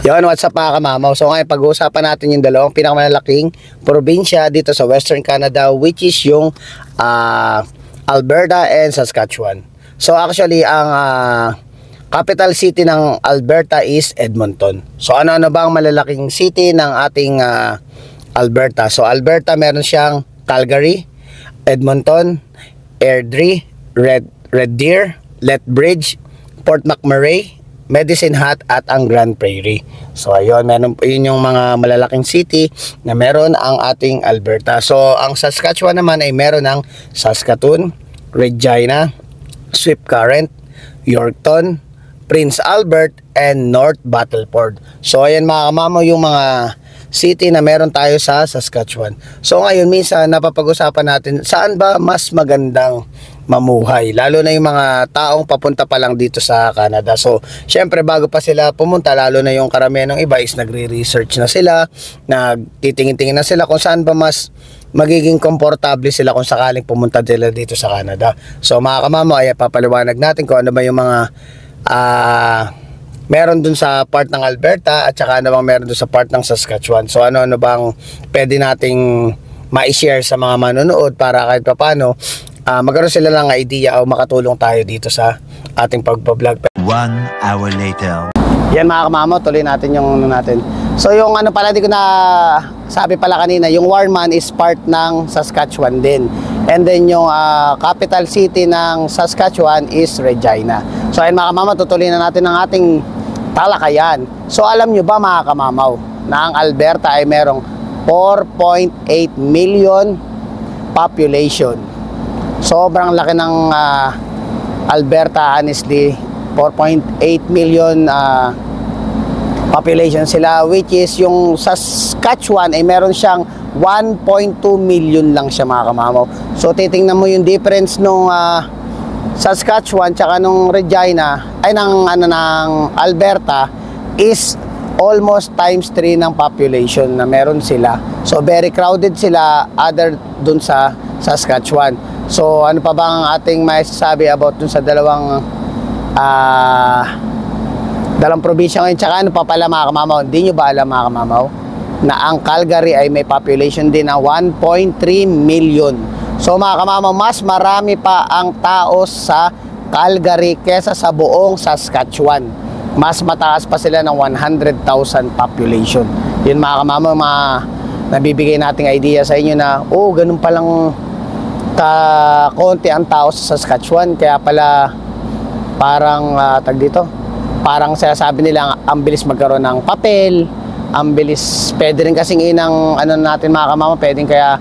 Yon, what's up mga kamamaw? So ngayon pag-uusapan natin yung dalawang pinakamalalaking probinsya dito sa Western Canada, which is yung Alberta and Saskatchewan. So actually ang capital city ng Alberta is Edmonton. So ano-ano ba ang malalaking city ng ating Alberta? So Alberta meron siyang Calgary, Edmonton, Airdrie, Red Deer, Lethbridge, Port McMurray, Medicine Hat at ang Grand Prairie. So ayun, yun yung mga malalaking city na meron ang ating Alberta. So ang Saskatchewan naman ay meron ng Saskatoon, Regina, Swift Current, Yorkton, Prince Albert and North Battleford. So ayan mga kamamo yung mga city na meron tayo sa Saskatchewan. So ngayon minsan napapag-usapan natin saan ba mas magandang mamuhay, lalo na yung mga taong papunta pa lang dito sa Canada. So syempre bago pa sila pumunta, lalo na yung karamihan ng iba is nagre-research na sila, nagtitingin-tingin na sila kung saan ba mas magiging komportable sila kung sakaling pumunta sila dito sa Canada. So mga kamamo, ay papaliwanag natin kung ano ba yung mga meron dun sa part ng Alberta at saka ano bang meron dun sa part ng Saskatchewan. So ano bang pwede nating ma-share sa mga manonood para kahit paano magkaroon sila ng idea o makatulong tayo dito sa ating pagpa-vlog. 1 hour later. Yan mga kamamo, tuloy natin yung ano natin. So yung ano pala, di ko na sabi pala kanina, yung Warman is part ng Saskatchewan din. And then yung capital city ng Saskatchewan is Regina. So ayun mga kamamo, tutuloy na natin ang ating talakayan. So alam nyo ba mga kamamaw na ang Alberta ay merong 4.8 million population. Sobrang laki ng Alberta, honestly. 4.8 million population sila, which is yung Saskatchewan ay meron siyang 1.2 million lang siya mga kamamaw. So titingnan mo yung difference nung Saskatchewan tsaka nung Regina ay ng Alberta is almost times 3 ng population na meron sila. So very crowded sila other dun sa Saskatchewan. So ano pa bang ating maisasabi about dun sa dalawang probinsya ngayon? Tsaka ano pa pala mga kamamaw, hindi nyo ba alam mga kamamaw na ang Calgary ay may population din na 1.3 million. So mga kamamaw, mas marami pa ang tao sa Calgary kesa sa buong Saskatchewan. Mas mataas pa sila ng 100,000 population. Yun mga kamamaw, nabibigay nating idea sa inyo na ganun palang konti ang tao sa Saskatchewan, kaya pala parang parang sinasabi nila ang bilis magkaroon ng papel, ang bilis, pwede rin kasing inang ano natin mga kamama, pwedeng kaya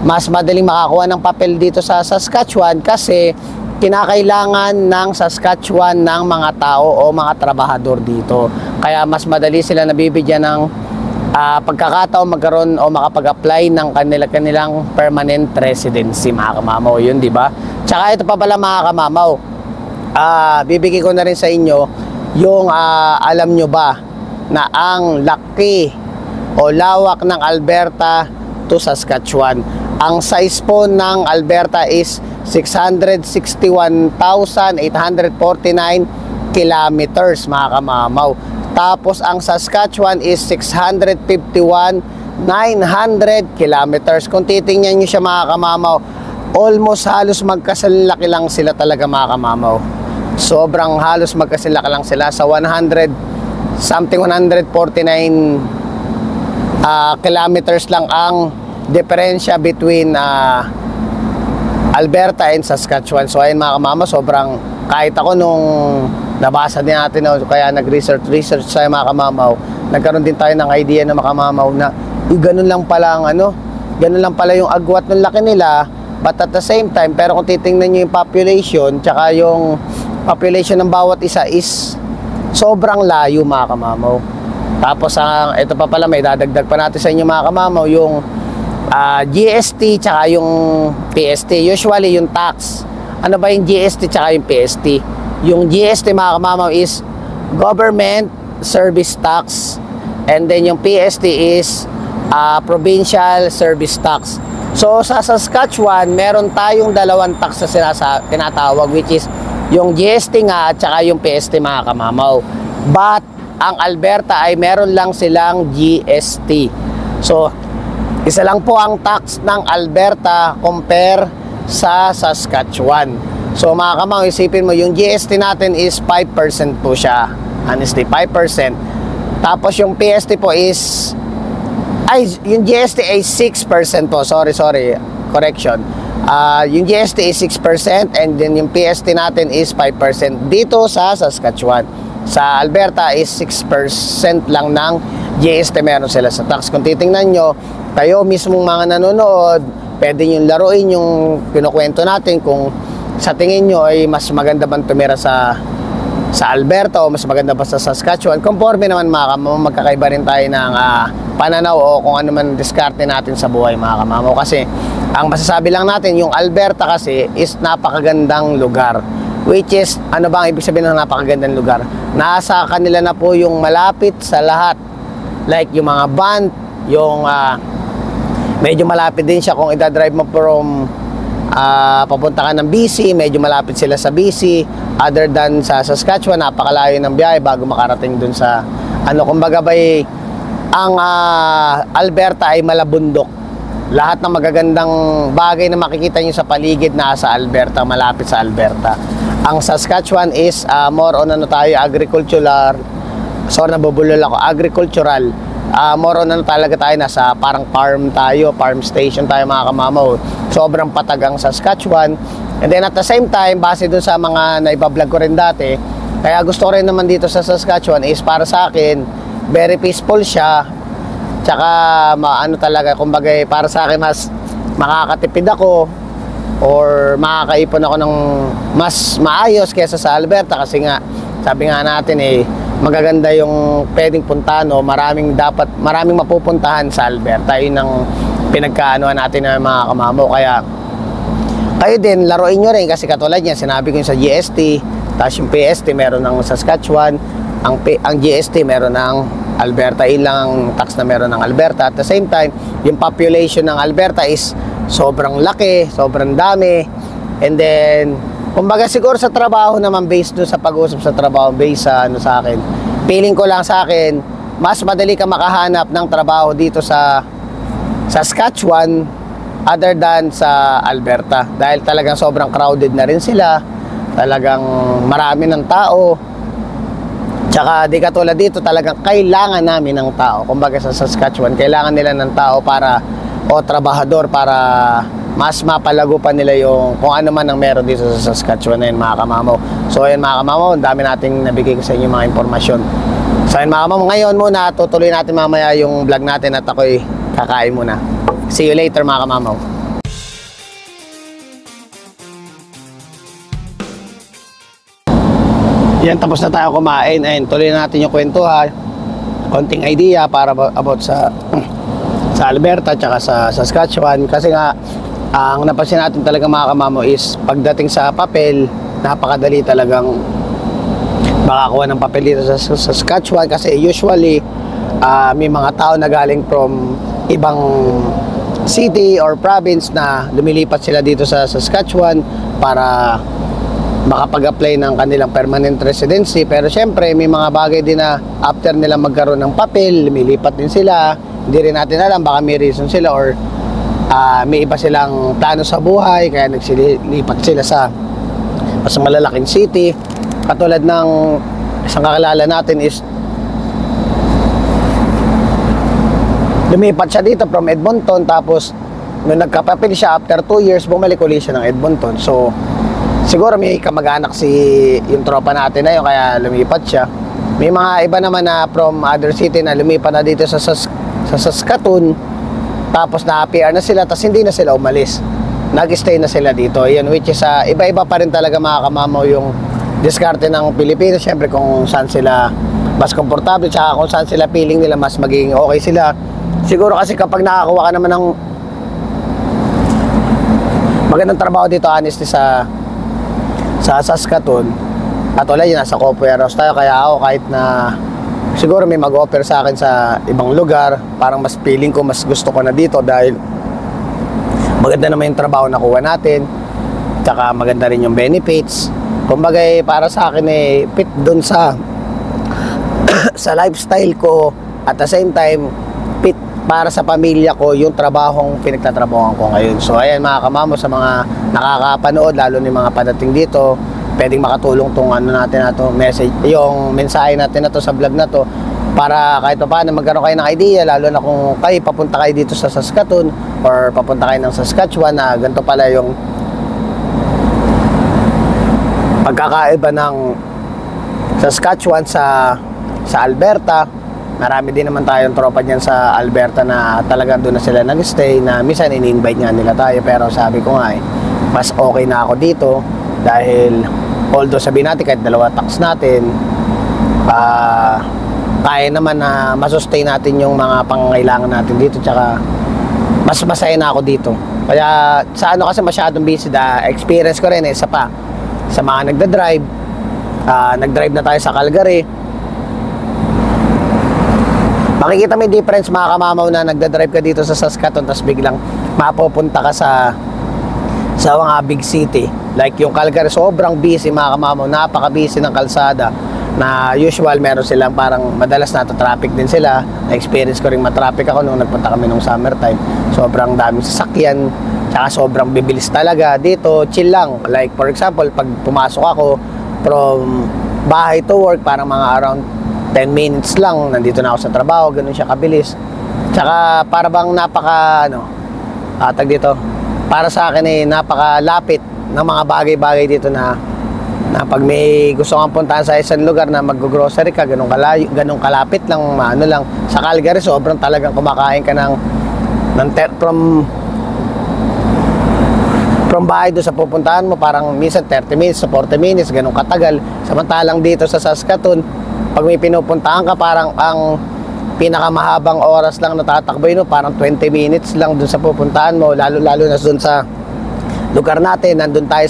mas madaling makakuha ng papel dito sa Saskatchewan kasi kinakailangan ng Saskatchewan ng mga tao o mga trabahador dito, kaya mas madali sila nabibigyan ng pagkakataon magkaroon o makapag-apply ng kanilang permanent residency mga kamamaw. Yun, di ba? Tsaka ito pa pala mga kamamaw, bibigay ko na rin sa inyo yung alam nyo ba na ang laki o lawak ng Alberta to Saskatchewan. Ang size po ng Alberta is 661,849 kilometers mga kamamaw. Tapos ang Saskatchewan is 651,900 kilometers. Kung titingnan nyo siya mga kamamaw, almost halos magkasalaki lang sila talaga mga kamamaw. Sobrang halos magkasalaki lang sila sa 149 kilometers lang ang diferensya between Alberta and Saskatchewan. So ayun mga kamamaw, sobrang, kahit ako nung nabasa din natin kaya nag-research sa mga kamamaw, nagkaroon din tayo ng idea na mga kamamaw na ganun lang pala ang ganun lang pala yung agwat ng laki nila, but at the same time, pero kung titingnan nyo yung population tsaka yung population ng bawat isa is sobrang layo mga kamamaw. Tapos ito pa pala, may dadagdag pa natin sa inyo mga kamamaw, yung GST tsaka yung PST. Usually yung tax, ano ba yung GST tsaka yung PST? Yung GST mga kamamaw is Government Service Tax, and then yung PST is Provincial Service Tax. So sa Saskatchewan, meron tayong dalawang tax na tinatawag, which is yung GST nga at saka yung PST mga kamamaw. But ang Alberta ay meron lang silang GST. So, isa lang po ang tax ng Alberta compare sa Saskatchewan. So mga kamang, isipin mo, yung GST natin is 5% po siya. Honestly, 5%. Tapos yung PST po is, yung GST ay 6% po. Sorry, correction. Yung GST is 6% and then yung PST natin is 5% dito sa Saskatchewan. Sa Alberta is 6% lang ng GST meron sila sa tax. Kung titingnan nyo, kayo mismong mga nanonood, pwede nyo laruin yung pinukwento natin kung sa tingin nyo ay mas maganda bang tumira sa Alberta o mas maganda ba sa Saskatchewan. Conforme naman mga kamamaw, magkakaiba rin tayo ng pananaw o kung ano man diskarte natin sa buhay mga kamamaw. Kasi ang masasabi lang natin, yung Alberta kasi is napakagandang lugar. Which is, ano ba ang ibig sabihin ng napakagandang lugar? Nasa kanila na po yung malapit sa lahat. Like yung mga band, yung medyo malapit din siya kung idadrive mo from papunta ka ng BC, medyo malapit sila sa BC. Other than sa Saskatchewan, napakalayo ng biyahe bago makarating dun sa kumbaga bay, ang Alberta ay malabundok. Lahat ng magagandang bagay na makikita nyo sa paligid nasa Alberta, malapit sa Alberta. Ang Saskatchewan is more on agricultural. Sorry, nabubulol ako. Agricultural. More on talaga tayo, nasa parang farm tayo, farm station tayo mga kamamaw. Sobrang patag ang Saskatchewan. And then at the same time, base dun sa mga naibablog ko rin dati, kaya gusto ko rin naman dito sa Saskatchewan is para sa akin, very peaceful siya. Tsaka talaga, kumbaga para sa akin mas makakatipid ako or makakaipon ako ng mas maayos kaysa sa Alberta kasi nga, sabi nga natin magaganda yung pwedeng puntahan o maraming mapupuntahan sa Alberta. Yun ang pinagkaanoan natin ng mga kamamaw. Kaya kayo din, laruin nyo rin kasi katulad niya, sinabi ko yung sa GST, tapos yung PST meron ng Saskatchewan, ang GST meron ng Alberta. Ilang tax na meron ng Alberta. At the same time, yung population ng Alberta is sobrang laki, sobrang dami. And then, kumbaga siguro sa trabaho naman, based doon sa pag-usap sa trabaho, based sa sa akin, feeling ko lang sa akin, mas madali ka makahanap ng trabaho dito sa Saskatchewan other than sa Alberta. Dahil talagang sobrang crowded na rin sila. Talagang marami ng tao. Tsaka di katulad dito, talagang kailangan namin ng tao. Kumbaga sa Saskatchewan, kailangan nila ng tao trabahador para mas mapalago pa nila yung kung ano man ang meron dito sa Saskatchewan na yun mga kamamaw. So ayun mga kamamaw, ang dami nating nabigay ko sa inyo mga impormasyon. So ayun mga kamamaw, ngayon muna, tutuloy natin mamaya yung vlog natin at ako'y kakain muna. See you later mga kamamaw. Yan, tapos na tayo kumain. Ayun, tuloy natin yung kwentuhan. Konting idea para about sa Alberta tsaka sa Saskatchewan. Kasi nga, ang napansin natin talaga mga kamamo is pagdating sa papel, napakadali talagang makakuha ng papel dito sa Saskatchewan. Kasi usually, may mga tao na galing from ibang city or province na lumilipat sila dito sa Saskatchewan para makapag-apply ng kanilang permanent residency. Pero syempre may mga bagay din na after nila magkaroon ng papel, lumilipat din sila. Hindi rin natin alam, baka may reason sila or may iba silang plano sa buhay kaya nagsilipat sila sa mas malalaking city. Katulad ng isang kakilala natin is lumipat siya dito from Edmonton, tapos nung nagkapapil siya after 2 years, bumalik ulit siya ng Edmonton. So siguro may kamag-anak yung tropa natin na yun, kaya lumipat siya. May mga iba naman na from other city na lumipat na dito sa Saskatoon, tapos na-PR na sila, tapos hindi na sila umalis, nag-stay na sila dito. Yun, which is iba-iba pa rin talaga mga kamamaw yung diskarte ng Pilipinas. Siyempre kung saan sila mas komportable, tsaka kung saan sila feeling nila mas magiging okay sila. Siguro kasi kapag nakakuha ka naman ng magandang trabaho dito, honestly, sa Saskatoon, at wala yun, nasa Copperos tayo, kaya ako kahit na siguro may mag-offer sa akin sa ibang lugar, parang mas feeling ko mas gusto ko na dito dahil maganda naman yung trabaho na kuha natin, tsaka maganda rin yung benefits. Kumbaga para sa akin fit dun sa sa lifestyle ko, at the same time fit para sa pamilya ko yung trabahong pinagtatrabahuan ko ngayon. So ayan mga kamamo, sa mga nakakapanood, lalo ni mga padating dito, pwedeng makatulong tong ano natin na to, message, yung mensahe natin na to sa vlog na to, para kahit pa paano magkaroon kayo ng idea, lalo na kung kayo papunta kayo dito sa Saskatoon or papunta kayo ng Saskatchewan, na ganito pala yung pagkakaiba ng Saskatchewan sa Alberta. Marami din naman tayong tropa dyan sa Alberta na talagang doon na sila nag-stay, na minsan in-invite nga nila tayo, pero sabi ko nga mas okay na ako dito, dahil although sabihin natin kahit dalawa tax natin, kaya naman na masustain natin yung mga pangangailangan natin dito, tsaka mas masaya na ako dito. Kaya sa ano kasi masyadong busy, experience ko rin isa pa sa mga nagda-drive. Nag-drive na tayo sa Calgary, makikita mo yung difference mga kamamaw, na nagda-drive ka dito sa Saskatoon tapos biglang mapupunta ka sa mga big city like yung Calgary. Sobrang busy mga kamamaw, napaka-busy ng kalsada, na usual meron silang parang madalas traffic din sila. Na-experience ko rin matraffic ako nung nagpunta kami nung summertime. Sobrang daming sasakyan, tsaka sobrang bibilis talaga. Dito chill lang, like for example pag pumasok ako from bahay to work, parang mga around 10 minutes lang nandito na ako sa trabaho. Ganun siya kabilis, tsaka para bang napaka tag dito, para sa akin napakalapit ng mga bagay-bagay dito, na pag may gusto kang puntahan sa isang lugar na mag-grocery ka, ganun kalapit lang, lang. Sa Calgary, sobrang talagang kumakain ka from bahay doon sa pupuntahan mo, parang minsan 30 minutes to 40 minutes, ganun katagal. Samantalang dito sa Saskatoon, pag may pinupuntahan ka, parang ang pinakamahabang oras lang natatakboy parang 20 minutes lang doon sa pupuntahan mo, lalo na doon sa lugar natin. Nandun tayo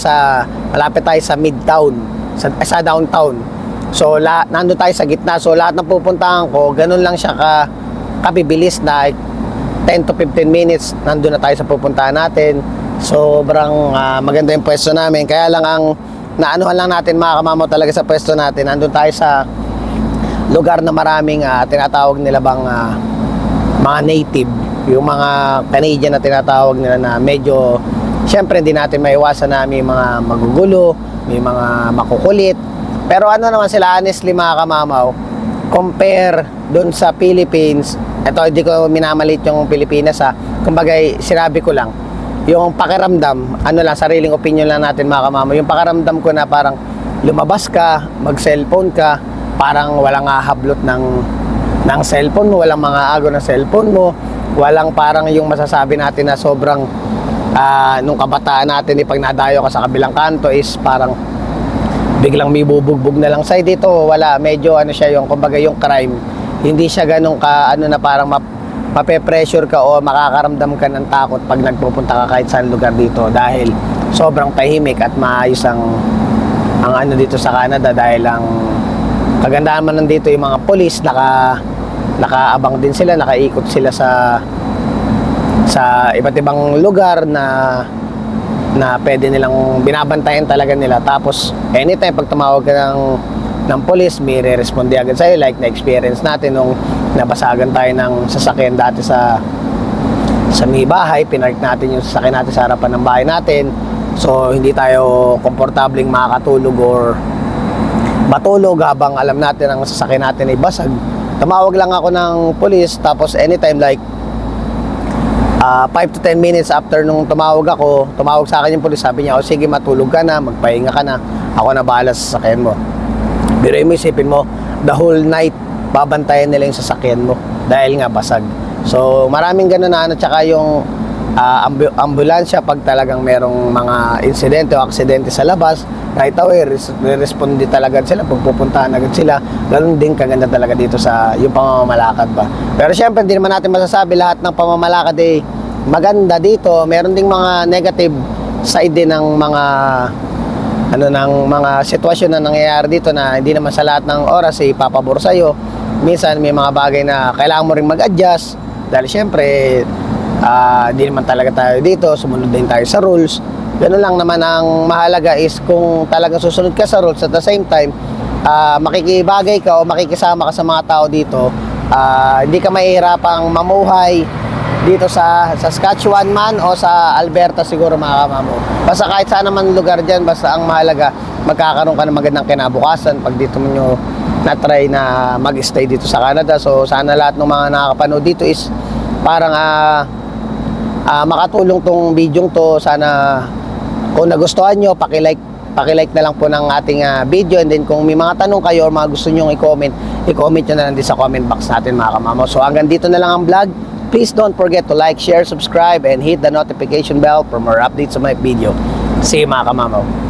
malapit tayo sa midtown, sa downtown. So nandun tayo sa gitna. So lahat ng pupuntahan ko, ganun lang siya kabibilis, na 10 to 15 minutes nandun na tayo sa pupuntahan natin. Sobrang maganda yung pwesto namin. Kaya lang ang naanuhan lang natin mga kamamo talaga sa pwesto natin, nandun tayo sa lugar na maraming tinatawag nila bang mga native, yung mga Canadian na tinatawag nila, na medyo syempre hindi natin maiwasan na may mga magugulo, may mga makukulit. Pero ano naman sila, honestly mga kamamaw, compare doon sa Philippines, ito hindi ko minamalit yung Pilipinas kumbaga sinabi ko lang yung pakiramdam, sariling opinion lang natin mga kamamaw. Yung pakiramdam ko na parang lumabas ka, mag-cellphone ka, parang walang hablot ng cellphone mo, walang mga ago ng cellphone mo, walang parang yung masasabi natin na sobrang nung kabataan natin, pag nadayo ka sa kabilang kanto is parang biglang may bubugbog na lang sa'yo. Dito wala, medyo siya yung kumbaga yung crime, hindi siya ganun na parang mape-pressure ka o makakaramdam ka ng takot pag nagpupunta ka kahit saan lugar dito, dahil sobrang tahimik at maayos ang dito sa Canada. Dahil ang kagandahan man nandito, yung mga police nakaabang din sila, nakaikot sila sa iba't ibang lugar na pwede nilang binabantayan talaga nila. Tapos anytime pag tumawag ka ng police, may re-responde agad sa'yo, like na-experience natin nung nabasagan tayo ng sasakyan dati sa may bahay. Pinark natin yung sasakyan natin sa harapan ng bahay natin, so hindi tayo komportableng makakatulog or matulog habang alam natin ang sasakyan natin ay basag. Tumawag lang ako ng police, tapos anytime like 5 to 10 minutes after nung tumawag sa akin yung police, sabi niya, sige matulog ka na, magpahinga ka na, ako na bahala sa sasakyan mo. Pero mo isipin mo, the whole night babantayan nila yung sasakyan mo dahil nga basag. So maraming ganun tsaka yung ambulansya, pag talagang merong mga insidente o aksidente sa labas, right away responde talaga sila, pagpupuntahan agad sila. Ganun din kaganda talaga dito sa yung pamamalakad ba. Pero syempre hindi naman natin masasabi lahat ng pamamalakad maganda dito. Meron ding mga negative side din ng mga ng mga sitwasyon na nangyayari dito, na hindi naman sa lahat ng oras ipapabor sa'yo. Minsan may mga bagay na kailangan mo ring mag-adjust, dahil syempre hindi naman talaga tayo dito, sumunod din tayo sa rules. Ganun lang naman. Ang mahalaga is kung talagang susunod ka sa rules, at the same time makikibagay ka o makikisama ka sa mga tao dito, hindi ka mahihirapang mamuhay dito sa Saskatchewan man o sa Alberta siguro mga kamamo. Basta kahit saan naman lugar dyan, basta ang mahalaga, magkakaroon ka ng magandang kinabukasan pag dito mo nyo na-try na mag-stay dito sa Canada. So sana lahat ng mga nakakapanood dito is parang makatulong tong video to. Sana kung nagustuhan nyo, pakilike na lang po ng ating video, and then kung may mga tanong kayo or mga gusto nyo i-comment nyo na lang din sa comment box natin mga kamamo. So hanggang dito na lang ang vlog. Please don't forget to like, share, subscribe, and hit the notification bell for more updates on my video. See you mga kamamo.